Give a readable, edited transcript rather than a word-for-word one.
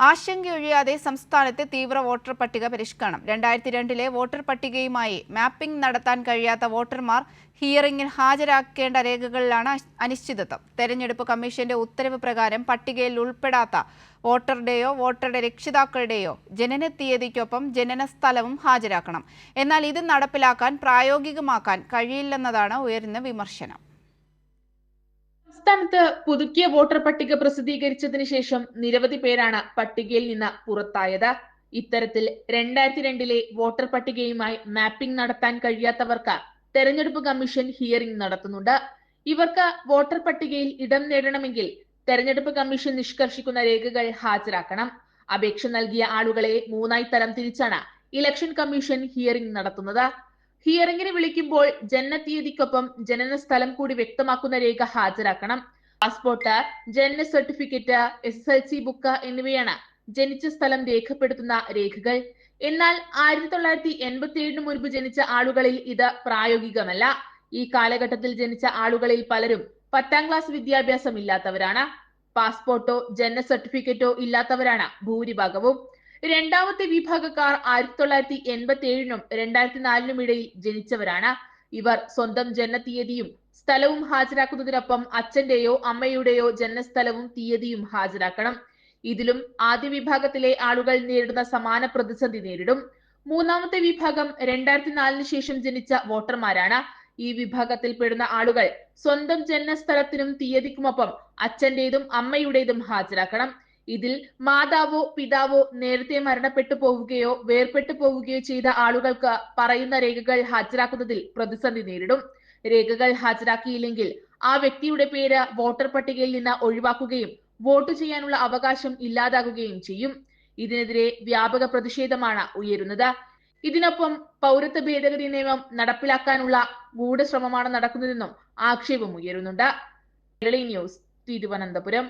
ആശങ്കയൊഴിയാതെ സംസ്ഥാനത്തെ തീവ്ര വോട്ടർ പട്ടിക പരിഷ്കരണം. 2002 വോട്ടർ പട്ടികയുമായി മാപ്പിംഗ് നടത്താൻ കഴിയാത്ത വോട്ടർമാർ ഹിയറിംഗിൽ ഹാജരാക്കേണ്ട രേഖകളിലാണ് അനിശ്ചിതത്വം. തെരഞ്ഞെടുപ്പ് കമ്മീഷന്റെ ഉത്തരവ് പ്രകാരം പട്ടികയിൽ ഉൾപ്പെടാത്ത വോട്ടറുടെയോ വോട്ടറുടെ രക്ഷിതാക്കളുടെയോ ജനന തീയതിക്കൊപ്പം ജനന സ്ഥലവും ഹാജരാക്കണം. എന്നാൽ ഇത് നടപ്പിലാക്കാൻ പ്രായോഗികമാക്കാൻ കഴിയില്ലെന്നതാണ് ഉയരുന്ന വിമർശനം. സംസ്ഥാനത്ത് പുതുക്കിയ വോട്ടർ പട്ടിക പ്രസിദ്ധീകരിച്ചതിന് ശേഷം നിരവധി പേരാണ് പട്ടികയിൽ നിന്ന് പുറത്തായത്. ഇത്തരത്തിൽ 2002 വോട്ടർ പട്ടികയുമായി മാപ്പിംഗ് നടത്താൻ കഴിയാത്തവർക്ക് തെരഞ്ഞെടുപ്പ് കമ്മീഷൻ ഹിയറിംഗ് നടത്തുന്നുണ്ട്. ഇവർക്ക് വോട്ടർ പട്ടികയിൽ ഇടം നേടണമെങ്കിൽ തെരഞ്ഞെടുപ്പ് കമ്മീഷൻ നിഷ്കർഷിക്കുന്ന രേഖകൾ ഹാജരാക്കണം. അപേക്ഷ നൽകിയ ആളുകളെ 3 തരം തിരിച്ചാണ് ഇലക്ഷൻ കമ്മീഷൻ ഹിയറിംഗ് നടത്തുന്നത്. ഹിയറിംഗിന് വിളിക്കുമ്പോൾ ജനന തീയതിക്കൊപ്പം ജനന സ്ഥലം കൂടി വ്യക്തമാക്കുന്ന രേഖ ഹാജരാക്കണം. പാസ്പോർട്ട്, ജനന സർട്ടിഫിക്കറ്റ്, SSLC ബുക്ക് എന്നിവയാണ് ജനിച്ച സ്ഥലം രേഖപ്പെടുത്തുന്ന രേഖകൾ. എന്നാൽ 1987 മുൻപ് ജനിച്ച ആളുകളിൽ ഇത് പ്രായോഗികമല്ല. ഈ കാലഘട്ടത്തിൽ ജനിച്ച ആളുകളിൽ പലരും 10ാം ക്ലാസ് വിദ്യാഭ്യാസം ഇല്ലാത്തവരാണ്. പാസ്പോർട്ടോ ജനന സർട്ടിഫിക്കറ്റോ ഇല്ലാത്തവരാണ് ഭൂരിഭാഗവും. രണ്ടാമത്തെ വിഭാഗക്കാർ 1987 2004 ഇടയിൽ ജനിച്ചവരാണ്. ഇവർ സ്വന്തം ജനനതീയതിയും സ്ഥലവും ഹാജരാക്കുന്നതിനൊപ്പം അച്ഛന്റെയോ അമ്മയുടെയോ ജനനസ്ഥലവും തീയതിയും ഹാജരാക്കണം. ഇതിലും ആദ്യ വിഭാഗത്തിലെ ആളുകൾ നേരിടുന്ന സമാന പ്രതിസന്ധി നേരിടും. മൂന്നാമത്തെ വിഭാഗം 2004 ശേഷം ജനിച്ച വോട്ടർമാരാണ്. ഈ വിഭാഗത്തിൽ പെടുന്ന ആളുകൾ സ്വന്തം ജനനസ്ഥലത്തിനും തീയതിക്കുമൊപ്പം അച്ഛന്റേതും അമ്മയുടേതും ഹാജരാക്കണം. ഇതിൽ മാതാവോ പിതാവോ നേരത്തെ മരണപ്പെട്ടു പോവുകയോ വേർപെട്ടു പോവുകയോ ചെയ്ത ആളുകൾക്ക് പറയുന്ന രേഖകൾ ഹാജരാക്കുന്നതിൽ പ്രതിസന്ധി നേരിടും. രേഖകൾ ഹാജരാക്കിയില്ലെങ്കിൽ ആ വ്യക്തിയുടെ പേര് വോട്ടർ പട്ടികയിൽ നിന്ന് ഒഴിവാക്കുകയും വോട്ട് ചെയ്യാനുള്ള അവകാശം ഇല്ലാതാകുകയും ചെയ്യും. ഇതിനെതിരെ വ്യാപക പ്രതിഷേധമാണ് ഉയരുന്നത്. ഇതിനൊപ്പം പൗരത്വ ഭേദഗതി നിയമം നടപ്പിലാക്കാനുള്ള ഗൂഢശ്രമമാണ് നടക്കുന്നതെന്നും ആക്ഷേപം ഉയരുന്നുണ്ട്. കേരളീ ന്യൂസ്, തിരുവനന്തപുരം.